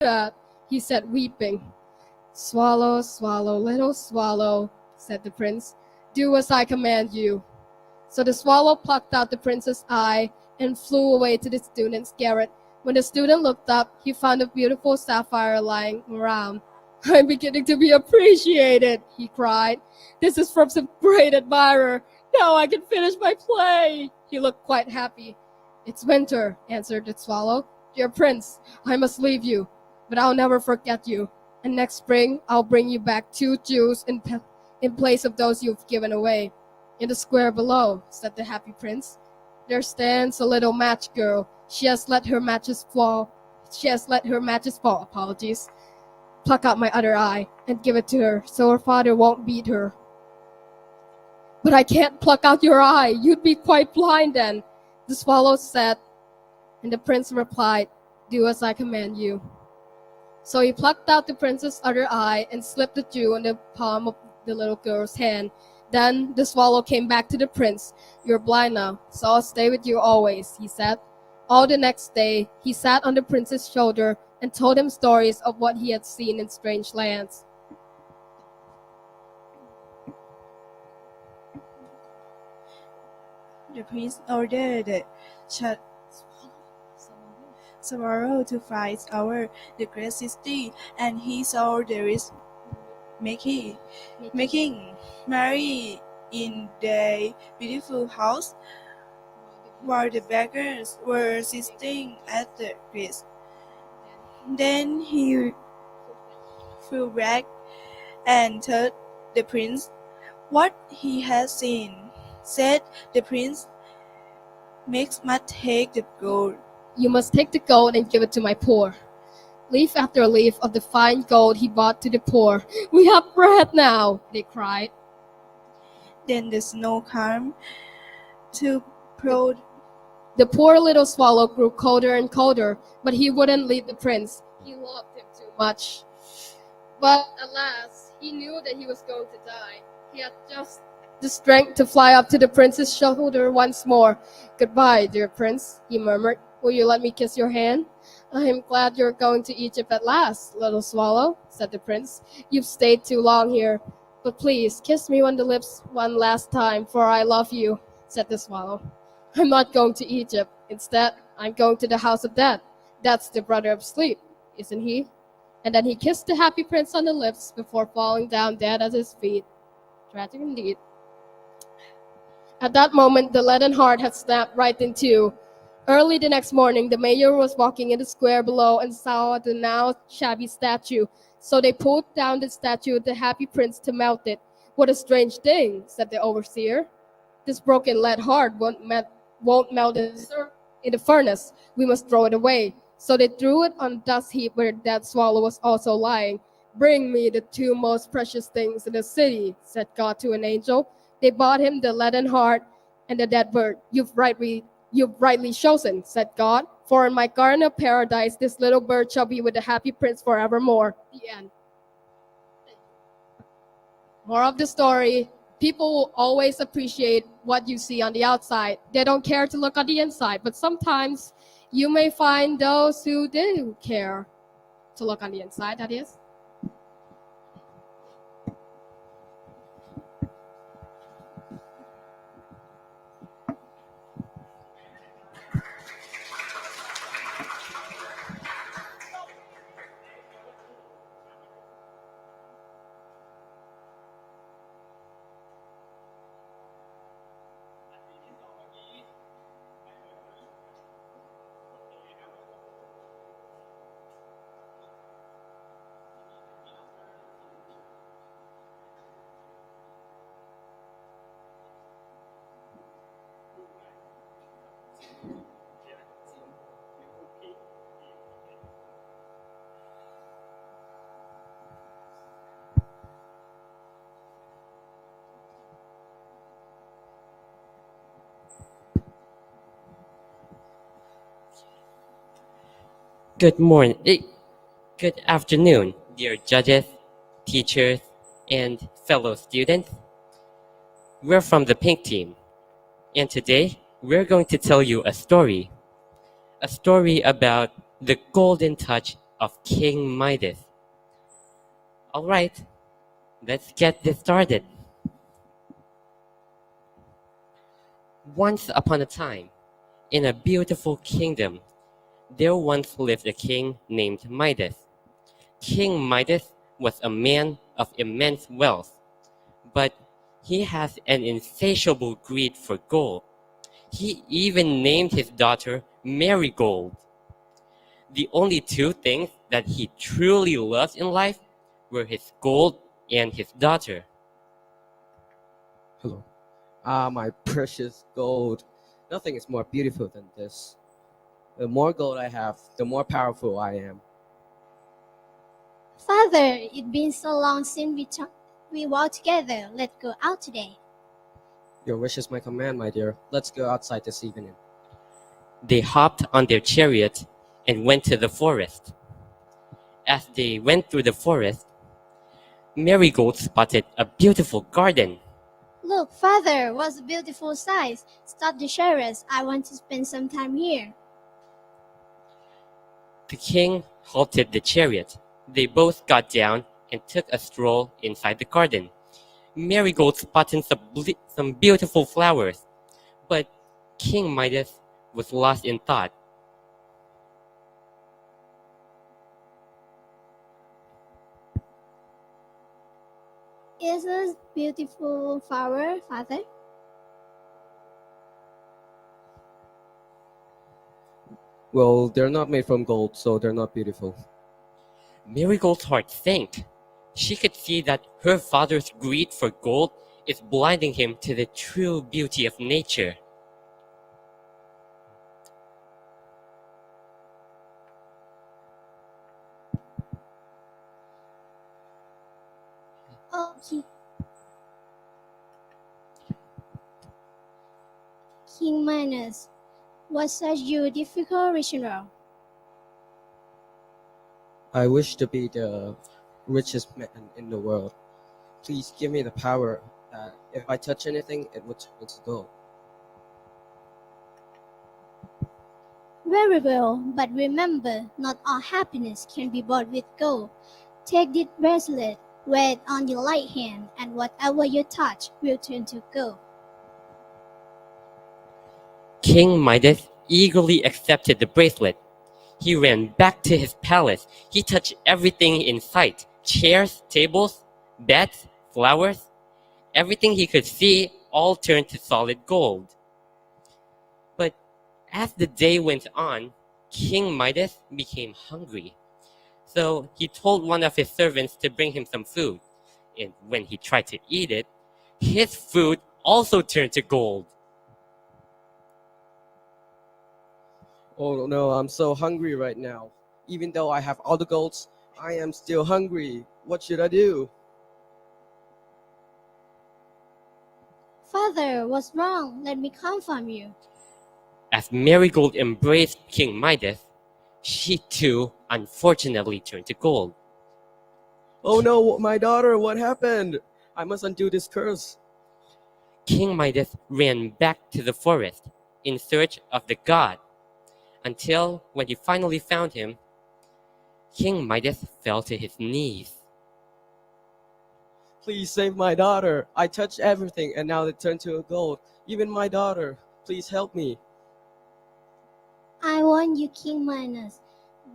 that, he said, weeping. Swallow, swallow, little swallow, said the prince. Do as I command you. So the swallow plucked out the prince's eye and flew away to the student's garret. When the student looked up, he found a beautiful sapphire lying around. I'm beginning to be appreciated, he cried. This is from some great admirer. Now I can finish my play. He looked quite happy. It's winter, answered the swallow. Dear prince, I must leave you, but I'll never forget you. And next spring, I'll bring you back 2 jewels in place of those you've given away. In the square below, said the happy prince, there stands a little match girl. She has let her matches fall. Apologies. Pluck out my other eye and give it to her so her father won't beat her. But I can't pluck out your eye. You'd be quite blind then, the swallow said. And the prince replied, do as I command you. So he plucked out the prince's other eye and slipped the jewel in the palm of the little girl's hand. Then the swallow came back to the prince. You're blind now, so I'll stay with you always, he said. All the next day, he sat on the prince's shoulder and told him stories of what he had seen in strange lands. The prince ordered the swallow to fly over the great city, and he saw there is making merry in their beautiful house, while the beggars were sitting at the feast. Then he flew back and told the prince what he had seen. Said the prince, must take the gold. You must take the gold and give it to my poor. Leaf after leaf of the fine gold he brought to the poor. We have bread now, they cried. Then the snow came to prod. The poor little swallow grew colder and colder, but he wouldn't leave the prince. He loved him too much. But alas, he knew that he was going to die. He had just the strength to fly up to the prince's shoulder once more. Goodbye, dear prince, he murmured. Will you let me kiss your hand? I am glad you're going to Egypt at last, little swallow, said the prince. You've stayed too long here. But please, kiss me on the lips one last time, for I love you, said the swallow. I'm not going to Egypt. Instead, I'm going to the house of death. That's the brother of sleep, isn't he? And then he kissed the happy prince on the lips before falling down dead at his feet. Tragic indeed. At that moment, the leaden heart had snapped right in two. Early the next morning, the mayor was walking in the square below and saw the now shabby statue. So they pulled down the statue of the happy prince to melt it. What a strange thing, said the overseer. This broken lead heart won't melt in the furnace. We must throw it away. So they threw it on a dust heap where the dead swallow was also lying. Bring me the 2 most precious things in the city, said God to an angel. They brought him the leaden heart and the dead bird. You've rightly chosen, said God. For in my garden of paradise, this little bird shall be with the happy prince forevermore. The end. More of the story. People will always appreciate what you see on the outside. They don't care to look on the inside, but sometimes you may find those who do care to look on the inside, that is. Good afternoon, dear judges, teachers, and fellow students. We're from the pink team, and today we're going to tell you a story about the golden touch of King Midas. Alright, let's get this started. Once upon a time, in a beautiful kingdom, there once lived a king named Midas. King Midas was a man of immense wealth, but he has an insatiable greed for gold. He even named his daughter Marigold. The only two things that he truly loved in life were his gold and his daughter. Hello. Ah, my precious gold. Nothing is more beautiful than this. The more gold I have, the more powerful I am. Father, it's been so long since we walked together. Let's go out today. Your wish is my command, my dear. Let's go outside this evening. They hopped on their chariot and went to the forest. As they went through the forest, Marigold spotted a beautiful garden. Look, Father, what's a beautiful sight. Stop the chariot. I want to spend some time here. The king halted the chariot. They both got down and took a stroll inside the garden. Marigold spotted some beautiful flowers, but King Midas was lost in thought. Is this beautiful flower, Father? Well, they're not made from gold, so they're not beautiful. Marigold's heart sank. She could see that her father's greed for gold is blinding him to the true beauty of nature. Oh, King Midas, what's such a difficult ritual? I wish to be the richest man in the world. Please give me the power that if I touch anything, it would turn into gold. Very well, but remember, not all happiness can be bought with gold. Take this bracelet, wear it on your right hand, and whatever you touch will turn to gold. King Midas eagerly accepted the bracelet. He ran back to his palace. He touched everything in sight: chairs, tables, beds, flowers. Everything he could see all turned to solid gold. But as the day went on, King Midas became hungry. So he told one of his servants to bring him some food. And when he tried to eat it, his food also turned to gold. Oh no, I'm so hungry right now. Even though I have all the golds, I am still hungry. What should I do? Father, what's wrong? Let me comfort you. As Marigold embraced King Midas, she too unfortunately turned to gold. Oh no, my daughter, what happened? I must undo this curse. King Midas ran back to the forest in search of the god, until when he finally found him, King Midas fell to his knees. Please save my daughter. I touched everything and now it turned to gold. Even my daughter. Please help me. I want you, King Midas.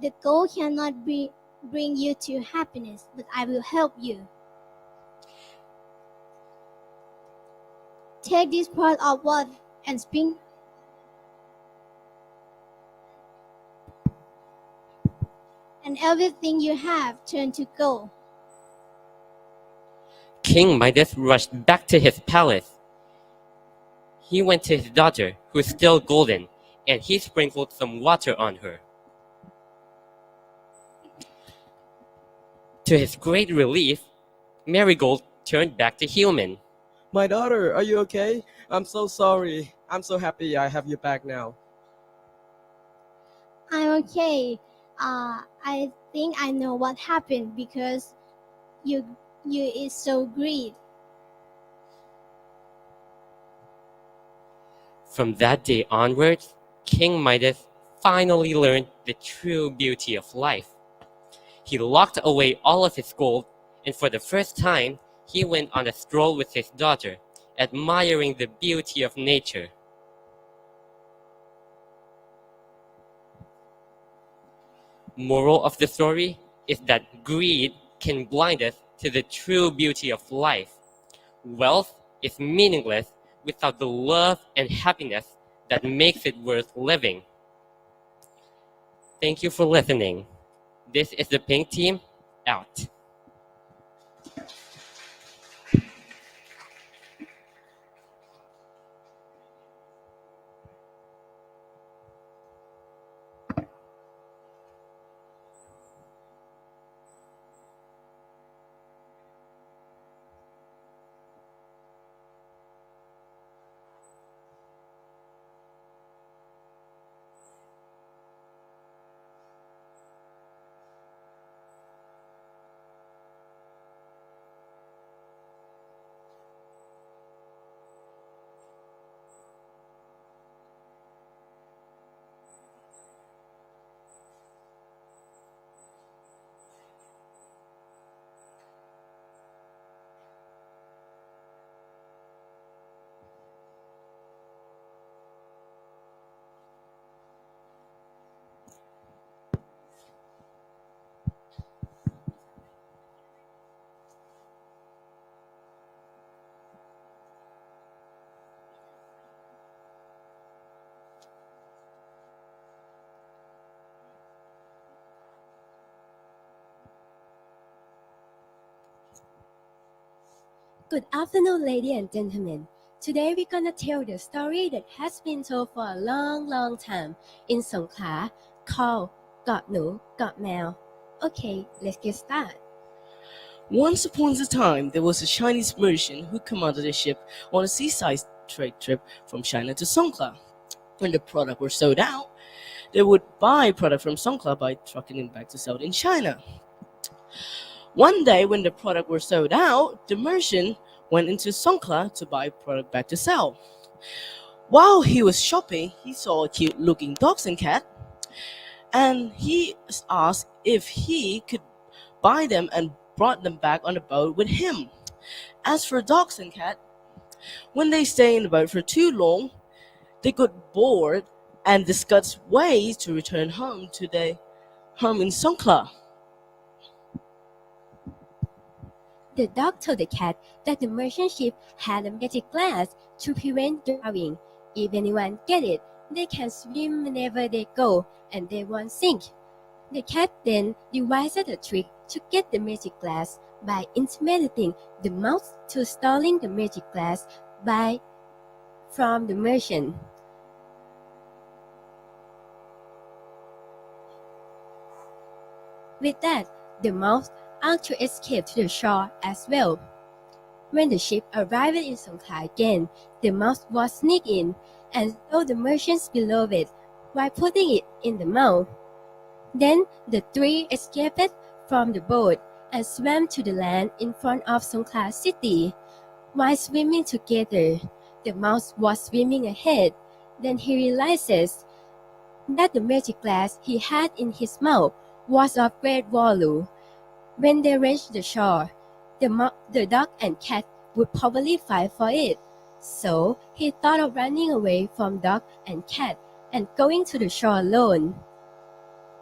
The gold cannot bring you to happiness, but I will help you. Take this pot of water and spin. And everything you have turn to gold. King Midas rushed back to his palace. He went to his daughter, who is still golden, and he sprinkled some water on her. To his great relief, Marigold turned back to human. My daughter, are you okay? I'm so sorry. I'm so happy I have you back now. I'm okay. I think I know what happened because you is so great. From that day onwards, King Midas finally learned the true beauty of life. He locked away all of his gold, and for the first time, he went on a stroll with his daughter, admiring the beauty of nature. Moral of the story is that greed can blind us to the true beauty of life. Wealth is meaningless without the love and happiness that makes it worth living. Thank you for listening. This is the Pink Team, out. Good afternoon, ladies and gentlemen. Today we're gonna tell the story that has been told for a long time in Songkhla called เกาะหนูเกาะแมว Okay, let's get started. Once upon a time, there was a Chinese merchant who commanded a ship on a seaside trade trip from China to Songkhla. When the product were sold out, they would buy product from Songkhla by trucking it back to sell in China. One day, when the product were sold out, the merchant went into Songkhla to buy product back to sell. While he was shopping, he saw a cute-looking dogs and cat, and he asked if he could buy them and brought them back on the boat with him. As for dogs and cat, when they stay in the boat for too long, they got bored and discussed ways to return home to their home in Songkhla. The dog told the cat that the merchant ship had a magic glass to prevent drowning. If anyone get it, they can swim whenever they go and they won't sink. The cat then devised a trick to get the magic glass by intimidating the mouse to stealing the magic glass from the merchant. With that, the mouse asked to escape to the shore as well. When the ship arrived in Songkhla again, the mouse was sneaked in and stole the merchant's beloved while putting it in the mouth. Then the three escaped from the boat and swam to the land in front of Songkhla city. While swimming together, the mouse was swimming ahead. Then he realizes that the magic glass he had in his mouth was of great value. When they reached the shore, the dog and cat would probably fight for it. So he thought of running away from dog and cat and going to the shore alone.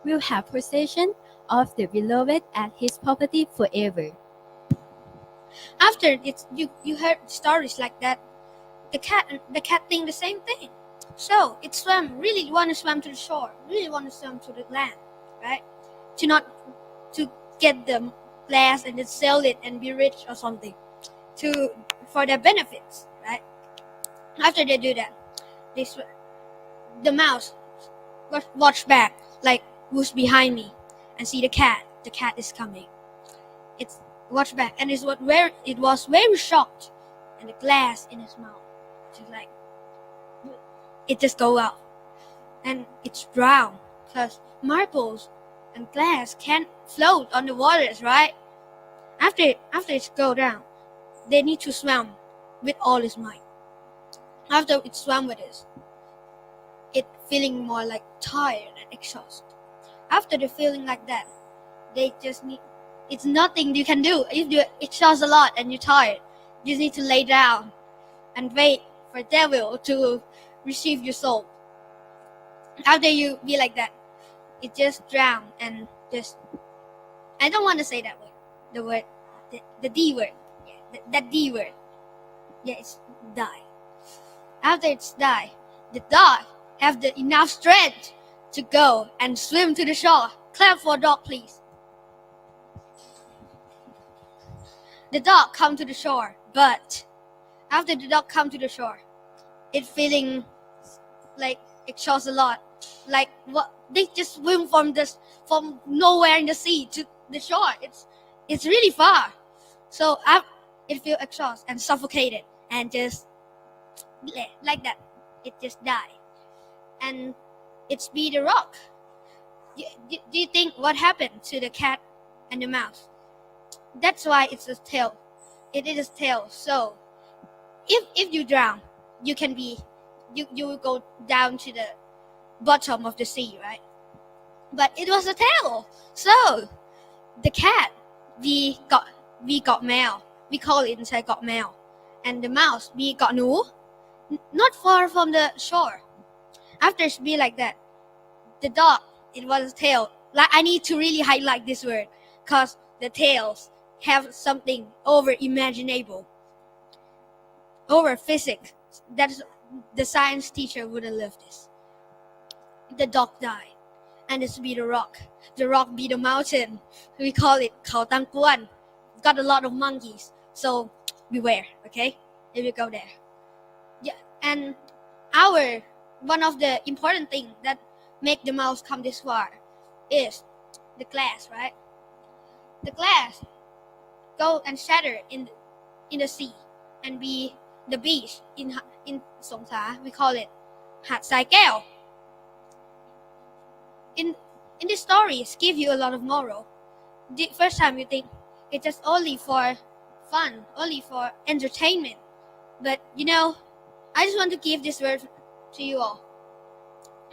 Will have possession of the beloved at his property forever. After you heard stories like that, the cat think the same thing. So it really want to swim to the shore, really want to swim to the land, right? To get the glass and then sell it and be rich or something, for their benefits, right? After they do that, the mouse watch back like who's behind me and see the cat. The cat is coming. It's watch back and it was very shocked, and the glass in his mouth just like it just go out and it's drowned because marbles and glass can't float on the waters, right? After it go down, they need to swim with all its might. After it swam with it feeling more like tired and exhausted. After the feeling like that, they just need. It's nothing you can do. If you exhaust a lot and you're tired, you just need to lay down and wait for devil to receive your soul. After you be like that, it just drown and just. I don't want to say that word. The word, the D word. Yeah, that D word. Yeah, it's die. After it's die, the dog have the enough strength to go and swim to the shore. Clap for dog, please. The dog come to the shore, but after the dog come to the shore, it feeling like exhaust a lot. Like what they just swim from nowhere in the sea to the shore. It's really far. So it feel exhaust and suffocated and just like that. It just die. And it's be the rock. Do you think what happened to the cat and the mouse? That's why it's a tail. It is a tail. So if you drown, you can be you will go down to the bottom of the sea, right? But it was a tail. So the cat we got mail. We call it inside got mail. And the mouse we got nu. Not far from the shore. After it's be like that, the dog it was a tail. Like I need to really highlight this word because the tails have something over imaginable, over physics. That's the science teacher wouldn't live this. The dog died, and it's be the rock. The rock be the mountain. We call it Khao Tang Kuan. Got a lot of monkeys, so beware, okay? If you go there, yeah. And one of the important things that make the mouse come this far is the glass, right? The glass go and shatter in the sea and be the beach in Songkla. We call it Hat Sai Keo. In this stories give you a lot of moral. The first time you think it's just only for fun, only for entertainment, but I just want to give this word to you all.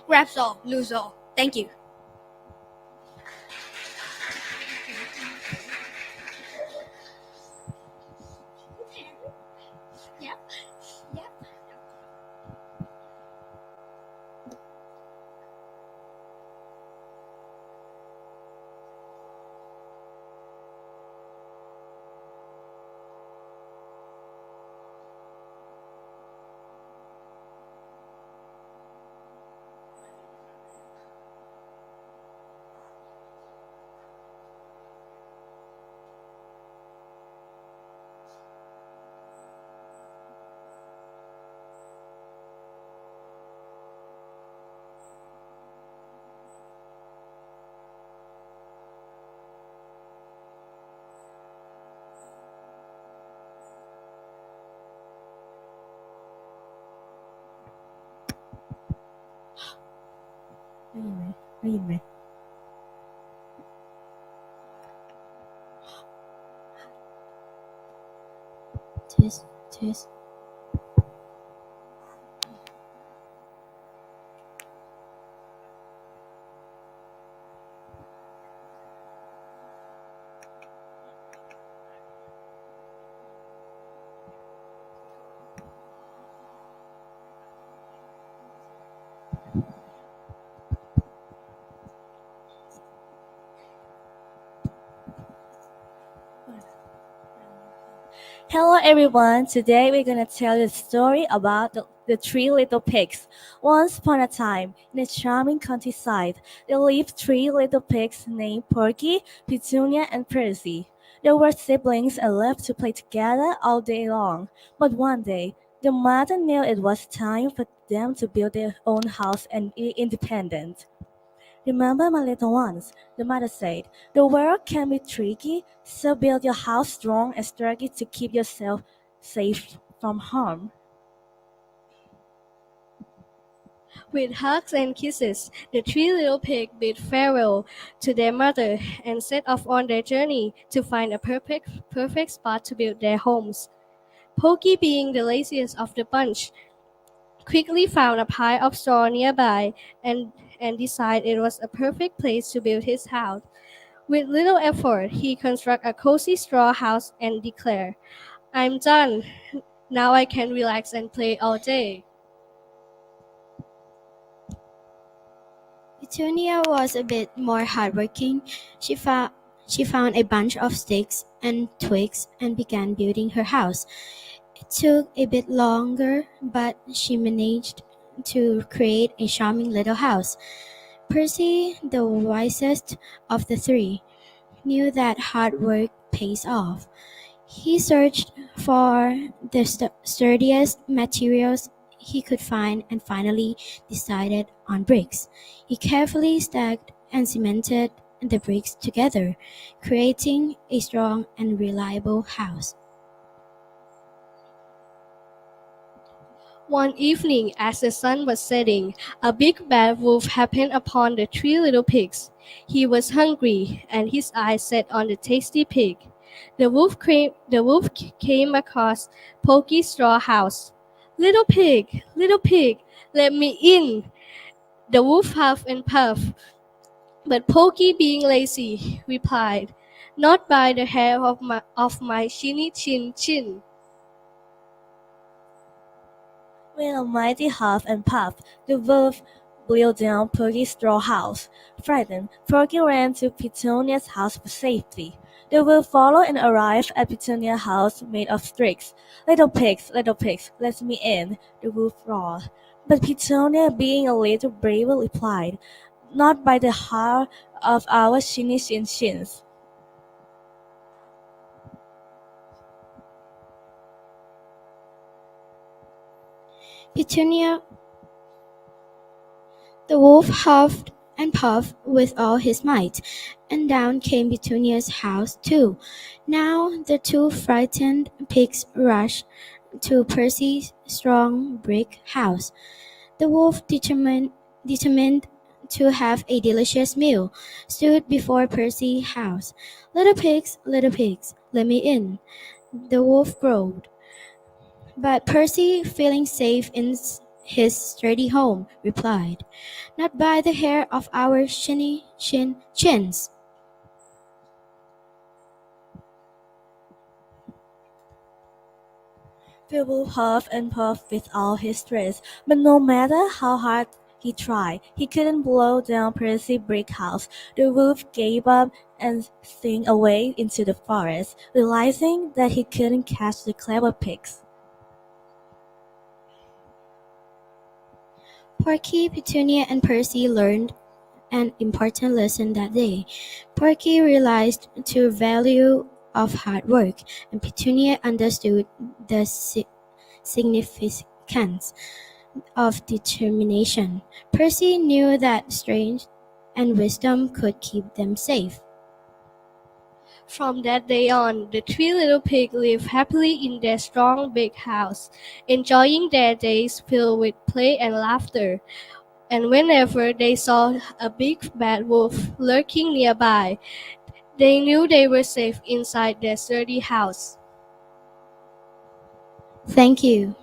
Grabs all, lose all. Thank you. Yep.ได้ยินไหม test Hello everyone, today we're gonna tell you a story about the three little pigs. Once upon a time, in a charming countryside, there lived three little pigs named Porky, Petunia, and Percy. They were siblings and loved to play together all day long. But one day, the mother knew it was time for them to build their own house and be independent. Remember, my little ones, the mother said, the world can be tricky, so build your house strong and sturdy to keep yourself safe from harm. With hugs and kisses, the three little pigs bid farewell to their mother and set off on their journey to find a perfect spot to build their homes. Pokey, being the laziest of the bunch, quickly found a pile of straw nearby and decided it was a perfect place to build his house. With little effort, he constructed a cozy straw house and declared, "I'm done. Now I can relax and play all day." Petunia was a bit more hardworking. She found a bunch of sticks and twigs and began building her house. It took a bit longer, but she managed to create a charming little house. Percy, the wisest of the three, knew that hard work pays off. He searched for the sturdiest materials he could find and finally decided on bricks. He carefully stacked and cemented the bricks together, creating a strong and reliable house. One evening, as the sun was setting, a big bad wolf happened upon the three little pigs. He was hungry, and his eyes set on the tasty pig. The wolf came across Pokey's straw house. Little pig, let me in." The wolf huffed and puffed, but Pokey, being lazy, replied, "Not by the hair of my chinny chin chin." With a mighty huff and puff, the wolf blew down Porky's straw house. Frightened, Porky ran to Petunia's house for safety. The wolf followed and arrived at Petunia's house made of sticks. Little pigs, let me in," the wolf roared. But Petunia, being a little braver, replied, "Not by the hair of our chinny chin chins." Petunia, the wolf huffed and puffed with all his might, and down came Petunia's house too. Now the two frightened pigs rushed to Percy's strong brick house. The wolf, determined to have a delicious meal, stood before Percy's house. Little pigs, let me in," the wolf growled. But Percy, feeling safe in his sturdy home, replied, "Not by the hair of our chins." The wolf huffed and puffed with all his strength, but no matter how hard he tried, he couldn't blow down Percy's brick house. The wolf gave up and slinked away into the forest, realizing that he couldn't catch the clever pigs. Porky, Petunia, and Percy learned an important lesson that day. Porky realized the value of hard work, and Petunia understood the significance of determination. Percy knew that strength and wisdom could keep them safe. From that day on, the three little pigs lived happily in their strong big house, enjoying their days filled with play and laughter. And whenever they saw a big bad wolf lurking nearby, they knew they were safe inside their sturdy house. Thank you.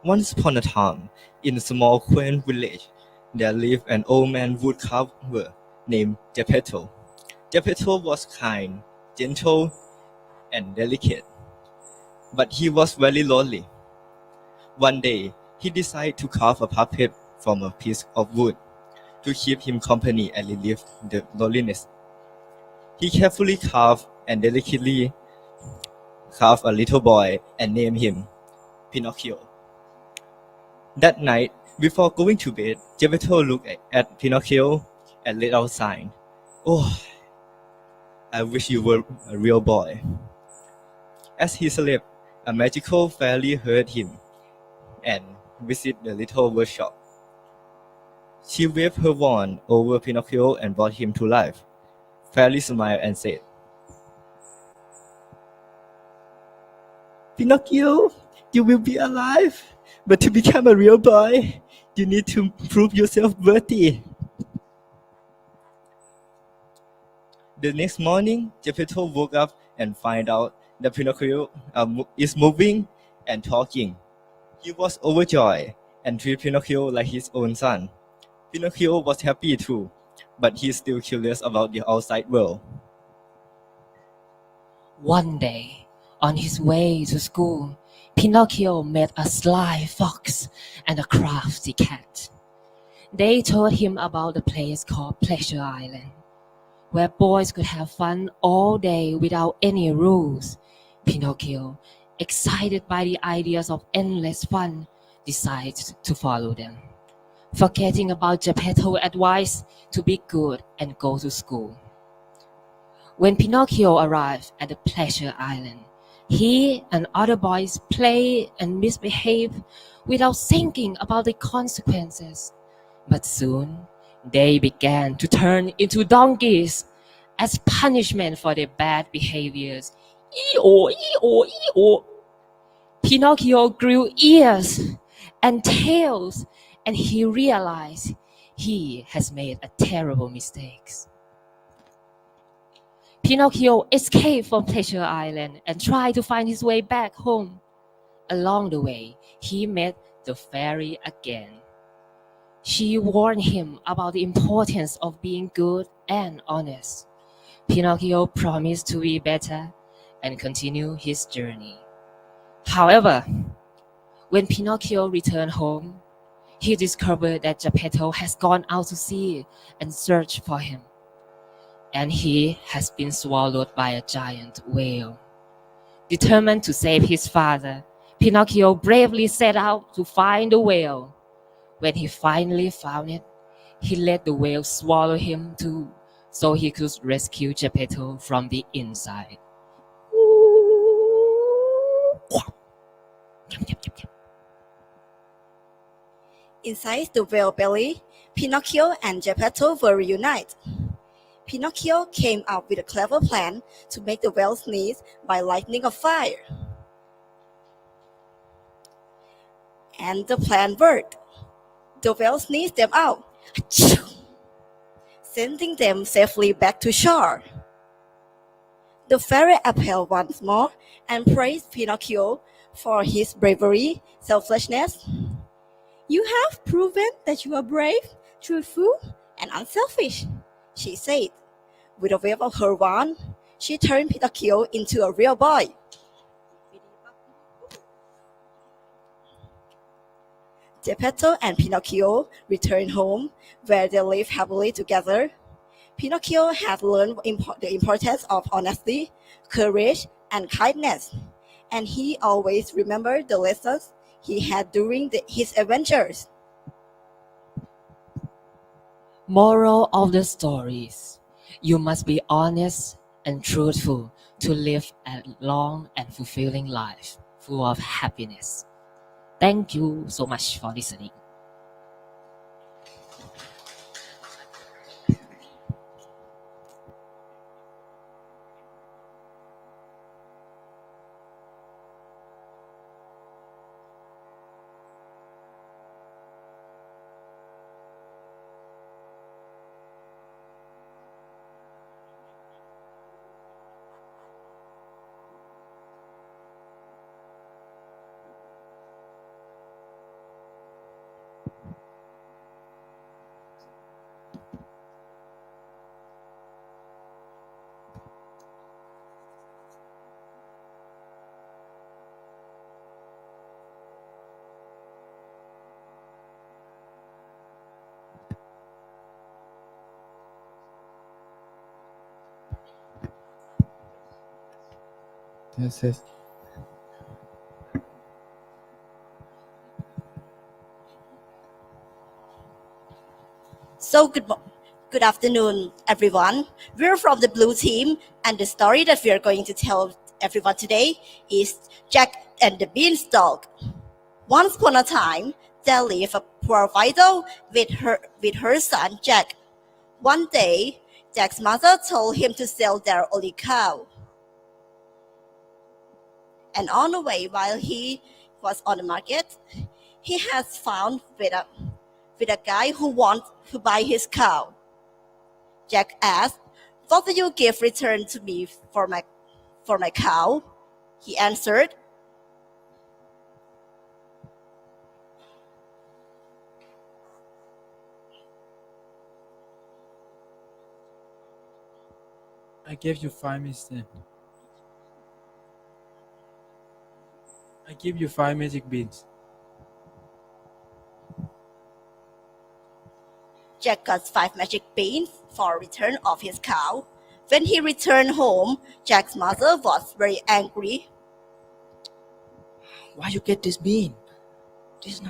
Once upon a time, in a small quaint village, there lived an old man woodcarver named Geppetto. Geppetto was kind, gentle, and delicate, but he was very lonely. One day, he decided to carve a puppet from a piece of wood to keep him company and relieve the loneliness. He carefully carved and delicately carved a little boy and named him Pinocchio. That night, before going to bed, Geppetto looked at Pinocchio and let out a sigh. Oh, I wish you were a real boy. As he slept, a magical fairy heard him and visited the little workshop. She waved her wand over Pinocchio and brought him to life. Fairy smiled and said, Pinocchio, you will be alive, but to become a real boy, you need to prove yourself worthy. The next morning, Geppetto woke up and found out that Pinocchio is moving and talking. He was overjoyed and treated Pinocchio like his own son. Pinocchio was happy too, but he's still curious about the outside world. One day, on his way to school, Pinocchio met a sly fox and a crafty cat. They told him about the place called Pleasure Island, where boys could have fun all day without any rules. Pinocchio, excited by the ideas of endless fun, decided to follow them, forgetting about Geppetto's advice to be good and go to school. When Pinocchio arrived at the Pleasure Island, he and other boys played and misbehaved without thinking about the consequences. But soon, they began to turn into donkeys as punishment for their bad behaviors. Ee-oh, ee-oh, ee-oh. Pinocchio grew ears and tails, and he realized he has made a terrible mistake. Pinocchio escaped from Pleasure Island and tried to find his way back home. Along the way, he met the fairy again. She warned him about the importance of being good and honest. Pinocchio promised to be better and continue his journey. However, when Pinocchio returned home, he discovered that Geppetto has gone out to sea and searched for him, and he has been swallowed by a giant whale. Determined to save his father, Pinocchio bravely set out to find the whale. When he finally found it, he let the whale swallow him too, so he could rescue Geppetto from the inside. Inside the whale belly, Pinocchio and Geppetto were reunited. Pinocchio came up with a clever plan to make the whale sneeze by lightning a fire. And the plan worked. The whale sneezed them out, sending them safely back to shore. The fairy appealed once more and praised Pinocchio for his bravery, selflessness. You have proven that you are brave, truthful, and unselfish, she said. With a wave of her wand, she turned Pinocchio into a real boy. Geppetto and Pinocchio returned home, where they lived happily together. Pinocchio had learned the importance of honesty, courage, and kindness, and he always remembered the lessons he had during his adventures. Moral of the stories: you must be honest and truthful to live a long and fulfilling life full of happiness. Thank you so much for listening. Yes. So good afternoon, everyone. We're from the blue team, and the story that we are going to tell everyone today is Jack and the Beanstalk. Once upon a time, there lived a poor widow with her son Jack. One day, Jack's mother told him to sell their only cow. And on the way, while he was on the market, he has found with a guy who wants to buy his cow. Jack asked, "What will you give return to me for my cow?" He answered, I give you 5 minutes then. I give you 5 magic beans. Jack got 5 magic beans for return of his cow. When he returned home, Jack's mother was very angry. Why you get this bean? This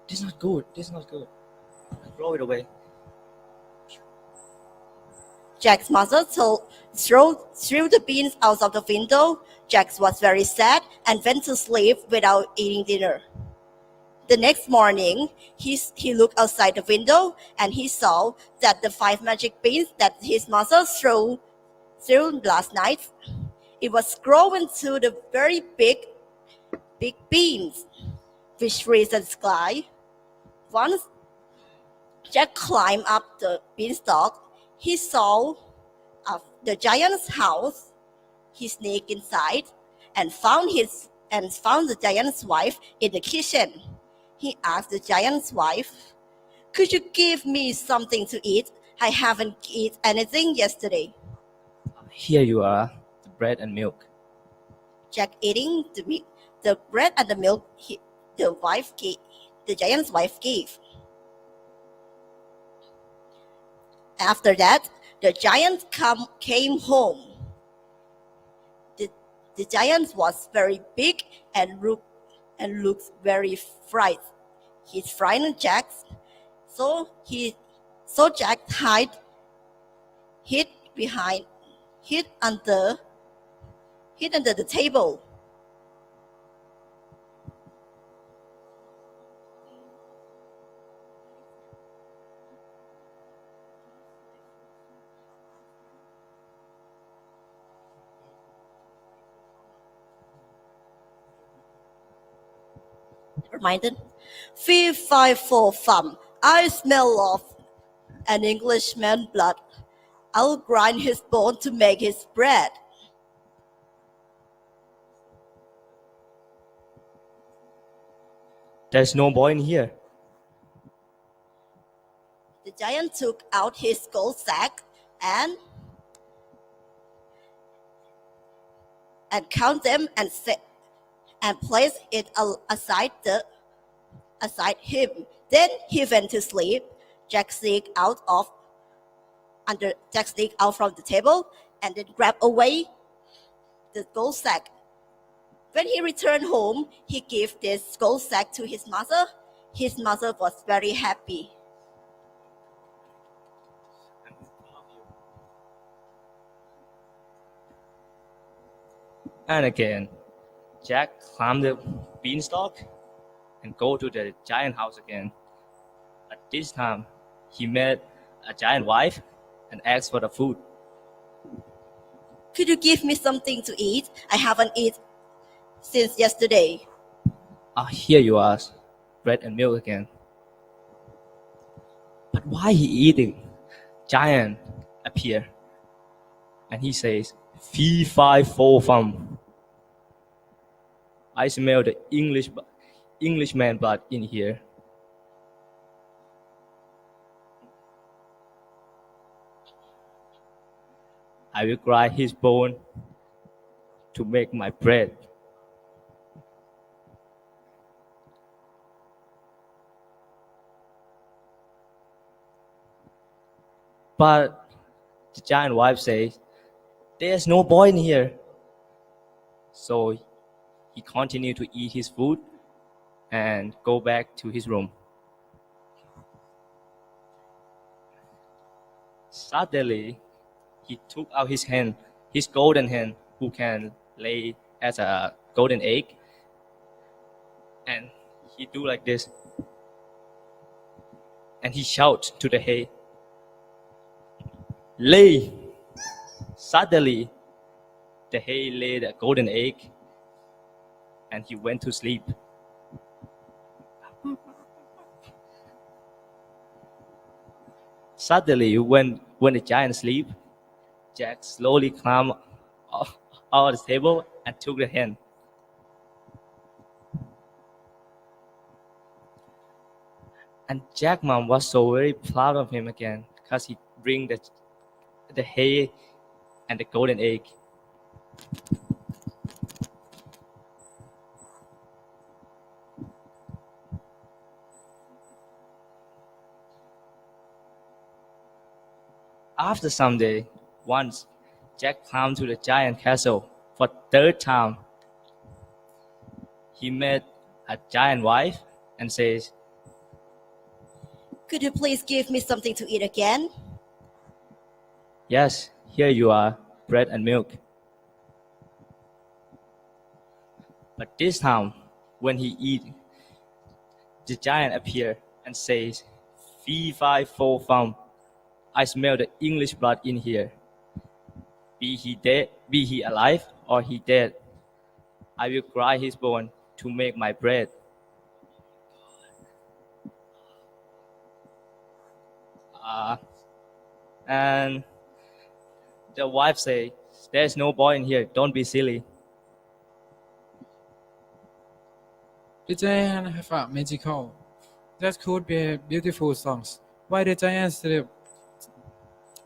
is not good. This is not good. Throw it away. Jack's mother threw the beans out of the window. Jack was very sad and went to sleep without eating dinner. The next morning, he looked outside the window and he saw that the 5 magic beans that his mother threw last night, it was grown into the very big beans, which reached the sky. Once Jack climbed up the beanstalk, he saw the giant's house. He sneaked inside and found the giant's wife in the kitchen. He asked the giant's wife, "Could you give me something to eat? I haven't eaten anything yesterday." Here you are, the bread and milk. Jack eating the bread and the milk the giant's wife gave. After that, the giant came home. The giant was very big and looked very frightened. He frightened Jack, so Jack hid under the table. Reminded, "Fee, fi, fo, fum, I smell of an Englishman's blood. I'll grind his bone to make his bread." There's no boy in here. The giant took out his gold sack and count them and placed it aside him. Then he went to sleep. Jack sneaked out from the table and then grabbed away the gold sack. When he returned home, he gave this gold sack to his mother. His mother was very happy. And again, Jack climbed the beanstalk and go to the giant house again. At this time, he met a giant wife and asked for the food. "Could you give me something to eat? I haven't eaten since yesterday." Here you are, bread and milk again. But why he eating? Giant appear, and he says, "Fee, fi, fo, fum. I smell the Englishman blood in here." I will grind his bone to make my bread. But the giant wife says, "There's no boy in here." So he continued to eat his food and go back to his room. Suddenly, he took out his hen, his golden hen, who can lay as a golden egg, and he do like this, and he shout to the hay, "Lay!" Suddenly, the hay laid a golden egg, and he went to sleep. Suddenly, when the giant sleep, Jack slowly climbed out of the table and took the hen. And Jack's mom was so very proud of him again because he bring the hay and the golden egg. After some day, once Jack climbed to the giant castle for third time. He met a giant wife and says, Could you please give me something to eat again? "Yes, here you are, bread and milk." But this time, when he eat, the giant appear and says, "Fee, fi, fo, fum. I smell the English blood in here. Be he dead, be he alive, or he dead, I will grind his bone to make my bread." And the wife say, "There's no boy in here. Don't be silly." The giant have a magical that could be beautiful songs. While the giant slept,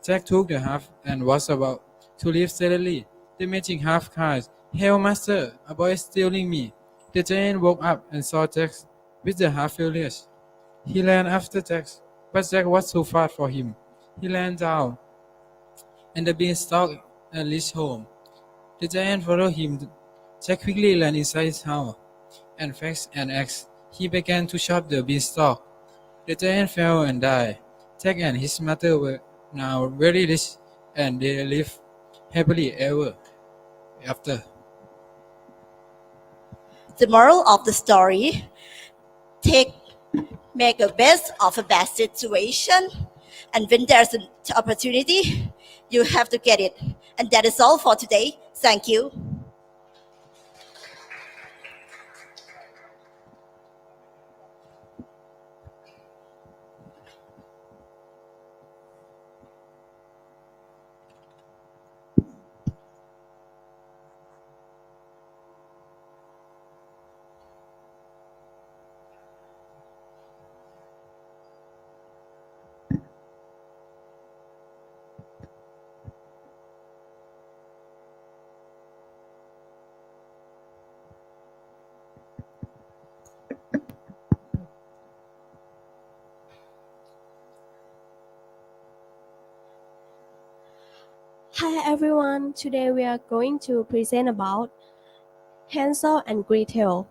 Jack took the half and was about to leave steadily. The magic half cried, "Hail, master! A boy is stealing me!" The giant woke up and saw Jack with the half furious. He ran after Jack, but Jack was too fast for him. He ran down, and the beanstalk reached home. The giant followed him. Jack quickly ran inside his house, and fetched an axe. He began to chop the beanstalk. The giant fell and died. Jack and his mother were now very rich, and they lived happily ever after. The moral of the story: make the best of a bad situation, and when there's an opportunity, you have to get it. And that is all for today. Thank you. Hi everyone, today we are going to present about Hansel and Gretel.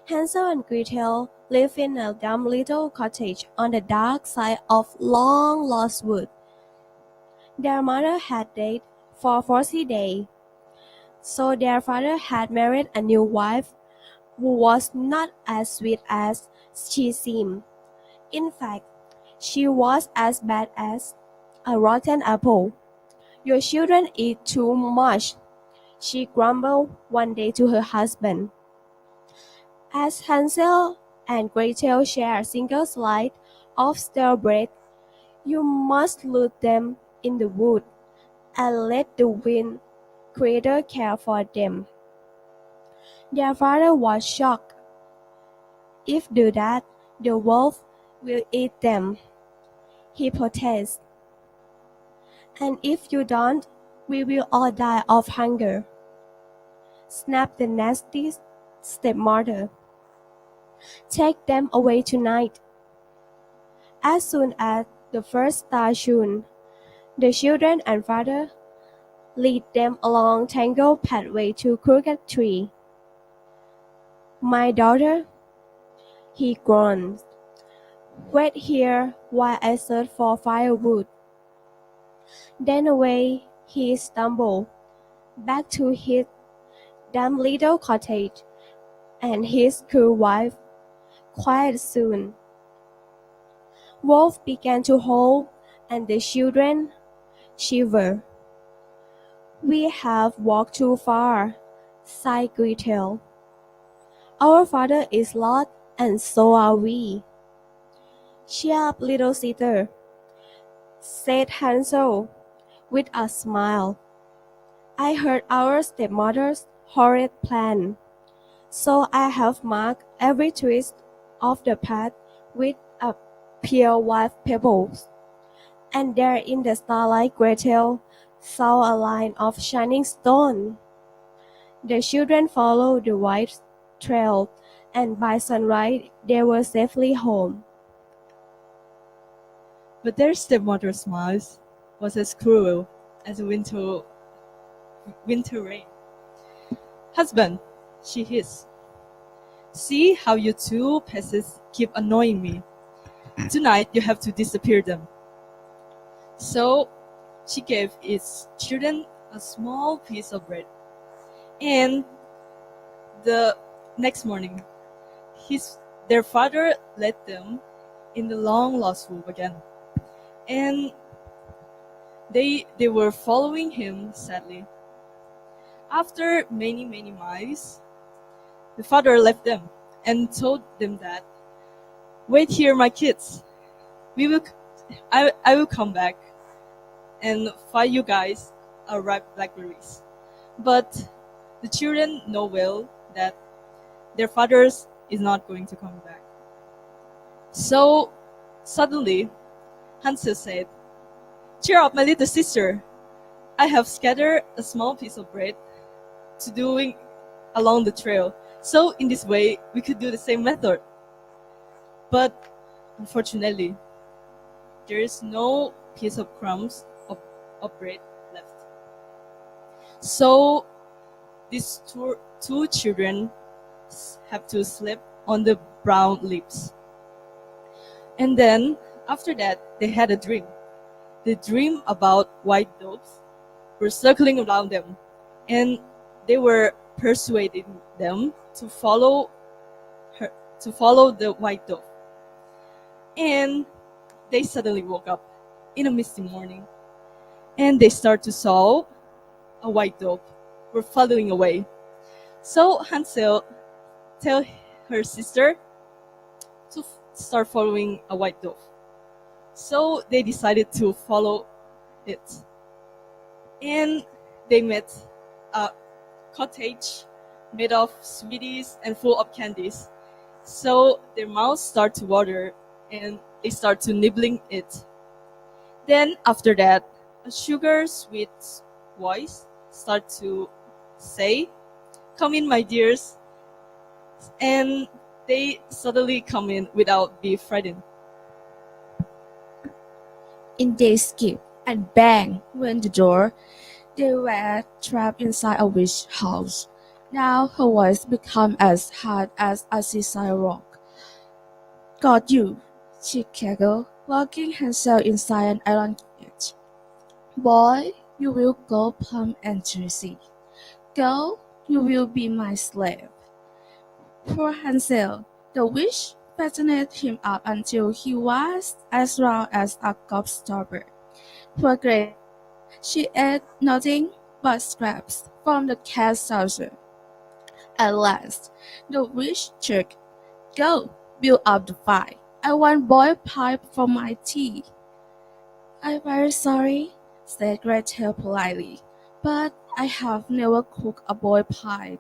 Hansel and Gretel live in a dumb little cottage on the dark side of long lost wood. Their mother had died for 40 days, so their father had married a new wife who was not as sweet as she seemed. In fact, she was as bad as a rotten apple. "Your children eat too much," she grumbled one day to her husband. As Hansel and Gretel share a single slice of stale bread, you must loot them in the wood and let the wind creator care for them. Their father was shocked. "If do that, the wolf will eat them," he protested. "And if you don't, we will all die of hunger," snapped the nasty stepmother. "Take them away tonight." As soon as the first star shone, the children and father lead them along tangled pathway to crooked tree. My daughter, he groaned, wait here while I search for firewood. Then away he stumbled, back to his damp little cottage, and his cruel wife quite soon. Wolf began to howl, and the children shivered. We have walked too far, sighed Gretel. Our father is lost, and so are we. Cheer up, little sister, said Hansel, with a smile. I heard our stepmother's horrid plan, so I have marked every twist of the path with a pure white pebbles. And there in the starlight Gretel saw a line of shining stone. The children followed the white trail, and by sunrise they were safely home. But their stepmother's smile was as cruel as a winter rain. Husband, she hissed, see how you two peasants keep annoying me. Tonight you have to disappear them. So she gave its children a small piece of bread. And the next morning, their father led them in the long lost wolf again. And they were following him sadly. After many miles, the father left them and told them that, wait here, my kids. I will come back and find you guys a ripe blackberries. But the children know well that their father is not going to come back. So suddenly, Hansel said, cheer up, my little sister. I have scattered a small piece of bread to doing along the trail. So in this way, we could do the same method. But unfortunately, there is no piece of crumbs of bread left. So these two children have to sleep on the brown leaves. And then after that, they had a dream. They dreamed about white doves were circling around them, and they were persuading them to follow the white dove. And they suddenly woke up in a misty morning, and they start to saw a white dove were following away. So Hansel tell her sister to start following a white dove. So they decided to follow it. And they met a cottage made of sweeties and full of candies. So their mouths start to water and they start to nibbling it. Then after that, a sugar sweet voice start to say, come in, my dears. And they suddenly come in without being frightened. In they skip and bang went the door. They were trapped inside a witch house. Now her voice became as hard as a seaside rock. Got you, she cackled, locking herself inside an iron cage. Boy, you will go plump and juicy. Girl, you will be my slave. Poor Hansel, the witch fattened him up until he was as round as a gobstopper. Poor Grace, she ate nothing but scraps from the cat's saucer. At last, the witch choked. Go, build up the fire. I want boiled pipe for my tea. I'm very sorry, said Gretel politely, but I have never cooked a boiled pie.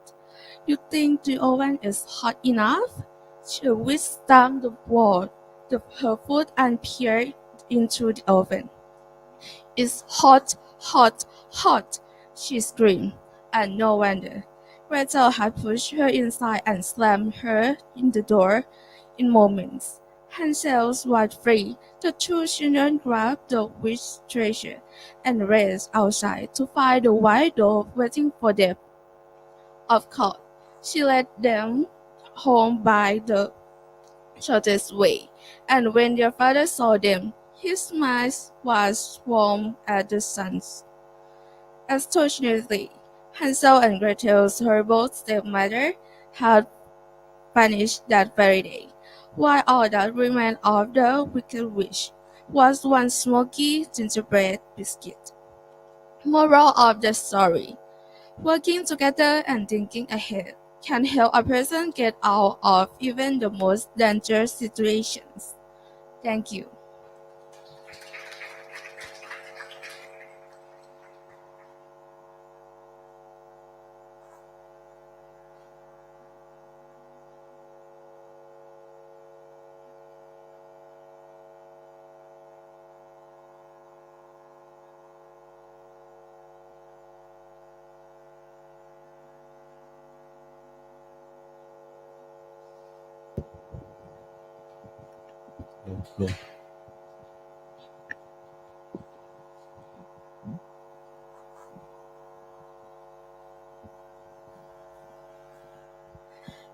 You think the oven is hot enough? She witch stamped the wall of her foot and peered into the oven. It's hot, hot, hot, she screamed, and no wonder. Gretel had pushed her inside and slammed her in the door in moments. Hansel was free. The two children grabbed the witch treasure and raced outside to find the white dove waiting for them. Of course, she led them home by the shortest way, and when their father saw them, his smile was warm as the sun's. Astonishingly, Hansel and Gretel's horrible stepmother had vanished that very day, while all that remained of the wicked witch was one smoky gingerbread biscuit. Moral of the story: working together and thinking ahead can help a person get out of even the most dangerous situations. Thank you.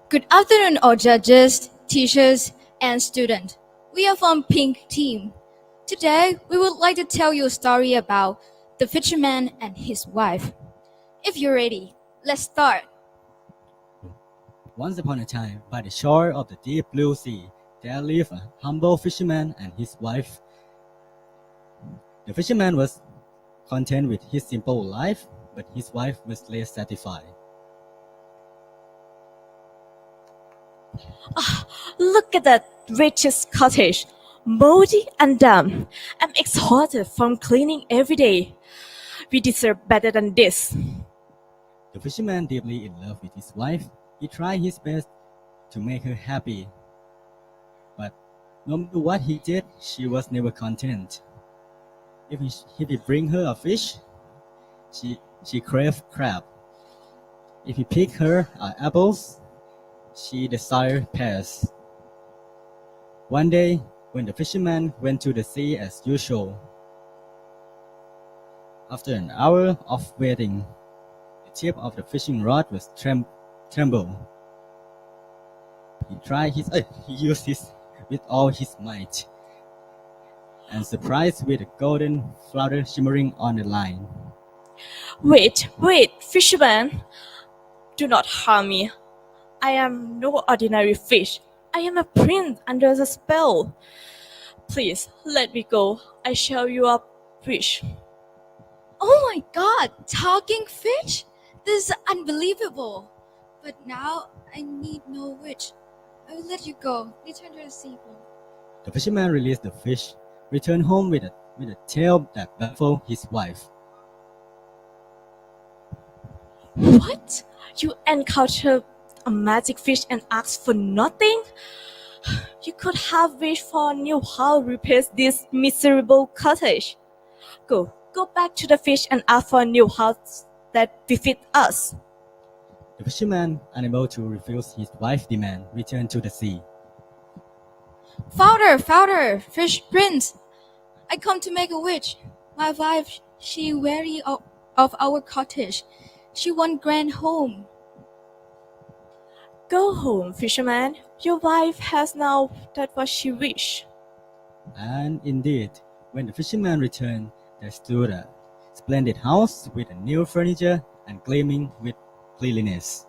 Good afternoon, all judges, teachers, and students. We are from Pink Team. Today, we would like to tell you a story about the fisherman and his wife. If you're ready, let's start. Once upon a time, by the shore of the deep blue sea, there lived a humble fisherman and his wife. The fisherman was content with his simple life, but his wife was less satisfied. Look at that richest cottage, moldy and damp. I'm exhausted from cleaning every day. We deserve better than this. The fisherman, deeply in love with his wife, he tried his best to make her happy. But no matter what he did, she was never content. If he bring her a fish, she craved crab. If he picked her apples, she desired pears. One day, when the fisherman went to the sea as usual, after an hour of waiting, the tip of the fishing rod was trembled. He used his with all his might, and surprised with a golden flutter shimmering on the line. Wait, fisherman! Do not harm me. I am no ordinary fish. I am a prince under the spell. Please, let me go. I shall you a wish. Oh my god, talking fish? This is unbelievable. But now I need no wish. I will let you go. Return to the sea. The fisherman released the fish, returned home with a tale that baffled his wife. What? You encountered a magic fish and asked for nothing? You could have wished for a new house to replace this miserable cottage. Go back to the fish and ask for a new house that befits us. The fisherman, unable to refuse his wife's demand, returned to the sea. Father, fish prince, I come to make a wish. My wife, she weary of our cottage. She won't grant home. Go home, fisherman. Your wife has now that what she wished. And indeed, when the fisherman returned, there stood a splendid house with a new furniture and gleaming with cleanliness.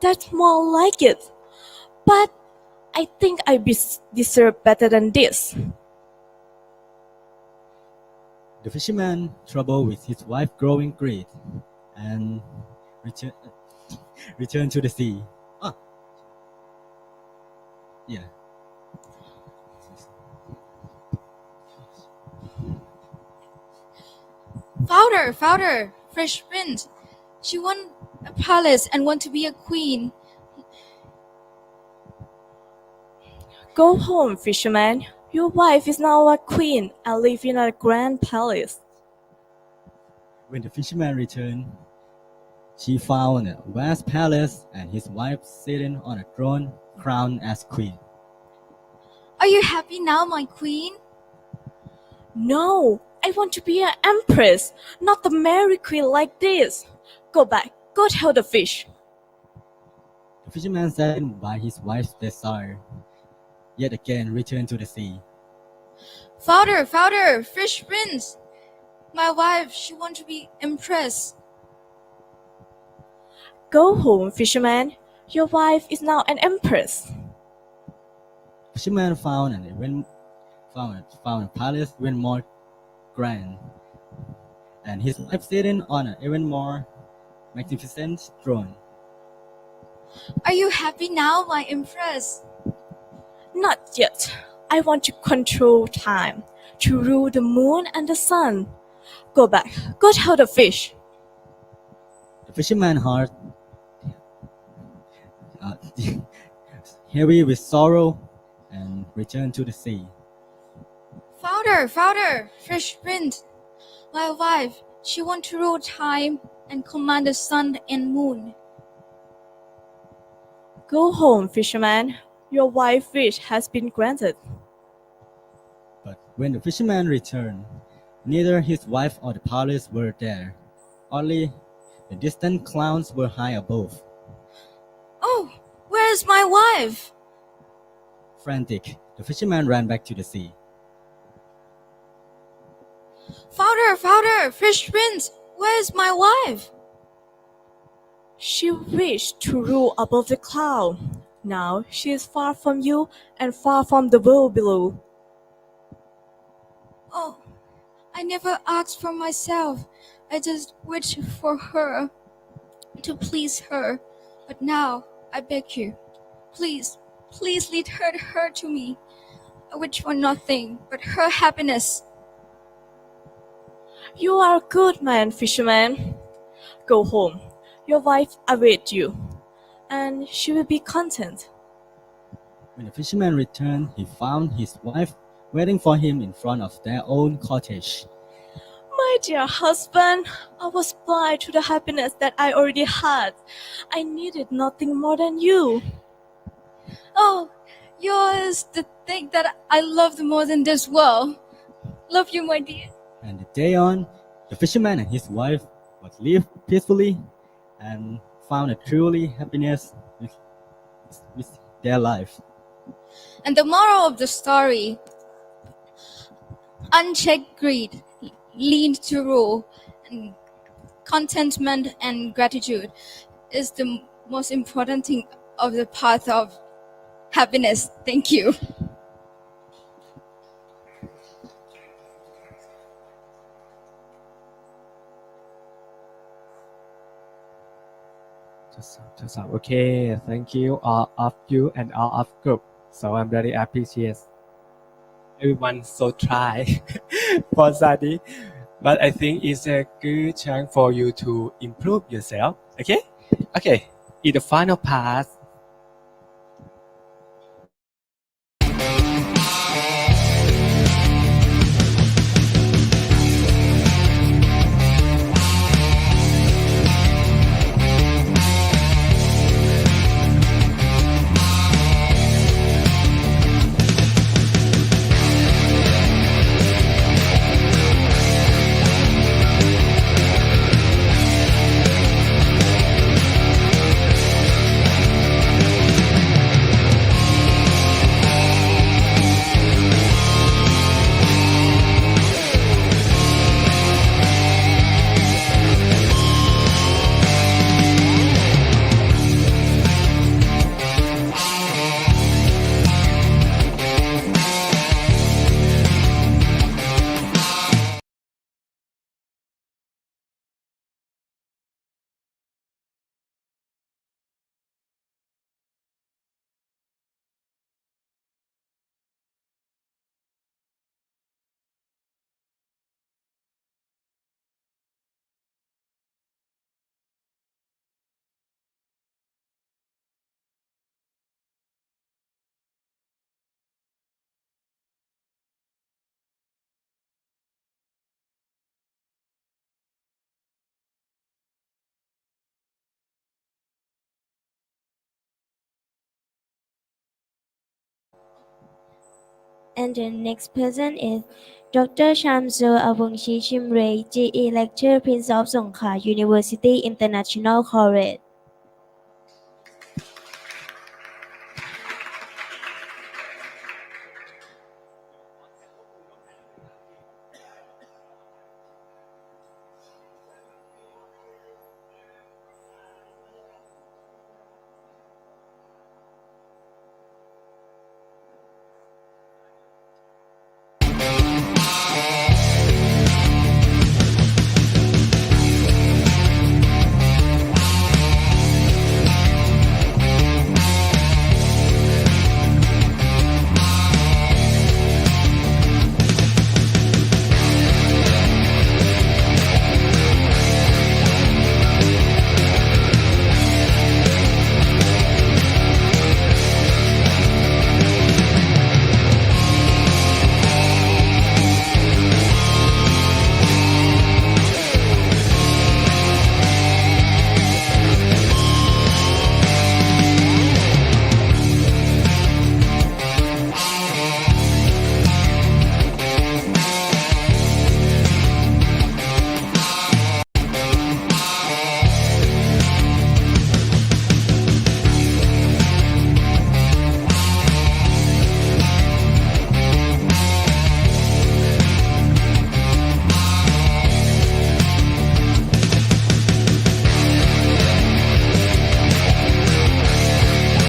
That's more like it. But I think I deserve better than this. The fisherman, troubled with his wife growing greed, and returned to the sea. Father, fish prince, she won a palace and want to be a queen. Go home, fisherman. Your wife is now a queen and live in a grand palace. When the fisherman returned, She found a vast palace and his wife sitting on a throne crowned as queen. Are you happy now, my queen? No, I want to be an empress, not the Mary Queen like this. Go back, go tell the fish. The fisherman saddened by his wife's desire, yet again returned to the sea. Father, father, fish prince. My wife, she wants to be empress. Go home, fisherman. Your wife is now an empress. The fisherman found a palace even more grand, and his wife sitting on an even more magnificent throne. Are you happy now, my empress? Not yet. I want to control time, to rule the moon and the sun. Go back, go tell the fish. The fisherman's heart, heavy with sorrow, and returned to the sea. Father, father, fish prince. My wife, she wants to rule time and command the sun and moon. Go home, fisherman. Your wife's wish has been granted. But when the fisherman returned, neither his wife or the palace were there. Only the distant clouds were high above. Oh, where is my wife? Frantic, the fisherman ran back to the sea. Father, father, fish prince, where is my wife? She wished to rule above the cloud. Now she is far from you and far from the world below. Oh, I never asked for myself. I just wished for her, to please her. But now, I beg you, please, please lead her to me. I wish for nothing but her happiness. You are a good man, fisherman. Go home. Your wife awaits you, and she will be content. When the fisherman returned, he found his wife waiting for him in front of their own cottage. My dear husband, I was blind to the happiness that I already had. I needed nothing more than you. Oh, yours the thing that I love the more than this world. Love you, my dear. And the day on, the fisherman and his wife would live peacefully and found a truly happiness with their life. And the moral of the story, unchecked greed leads to rule, and contentment and gratitude is the most important thing of the path of happiness. Thank you. Just okay. Thank you all of you and all of group. So I'm very appreciate everyone so try for study, but I think it's a good chance for you to improve yourself. Okay. In the final part, And the next person is Dr. Shamsul Abungshi Chimray, GE Lecturer, Prince of Songkla University International College.